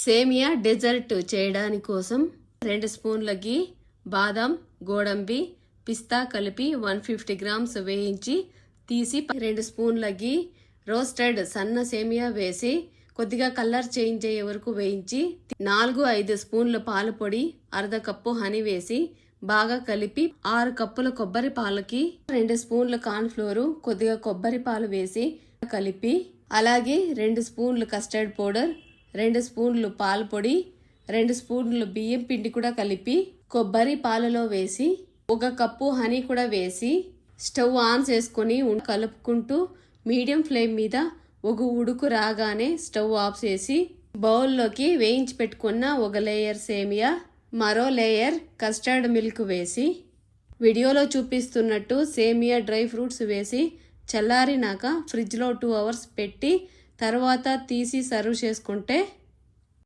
సేమియా డెజర్ట్ చేయడానికి కోసం 2 స్పూన్ల గీ, బాదం, గోడంబి, పిస్తా కలిపి 150 గ్రామ్స్ వేయించి తీసి 2 స్పూన్ల గీ, రోస్టెడ్ సన్న సేమియా వేసి కొద్దిగా కలర్ చేంజ్ అయ్యే వరకు వేయించి 4-5 స్పూన్ల పాల పొడి, అర్ధ కప్పు హనీ వేసి బాగా కలిపి 6 కప్పుల కొబ్బరి పాలకి 2 స్పూన్ల కార్న్ ఫ్లోర్, కొద్దిగా కొబ్బరి పాలు వేసి కలిపి అలాగే 2 స్పూన్లు కస్టర్డ్ పౌడర్, 2 స్పూన్లు పాల పొడి, 2 స్పూన్లు బియ్యం పిండి కూడా కలిపి కొబ్బరి పాలలో వేసి 1 కప్పు హనీ కూడా వేసి స్టవ్ ఆన్ చేసుకొని కలుపుకుంటూ మీడియం ఫ్లేమ్ మీద ఒక ఉడుకు రాగానే స్టవ్ ఆఫ్ చేసి బౌల్లోకి వేయించి పెట్టుకున్న ఒక లేయర్ సేమియా, మరో లేయర్ కస్టర్డ్ మిల్క్ వేసి వీడియోలో చూపిస్తున్నట్టు సేమియా డ్రై ఫ్రూట్స్ వేసి చల్లారినాక ఫ్రిడ్జ్లో 2 అవర్స్ పెట్టి తర్వాత తీసి సర్వ్ చేసుకుంటే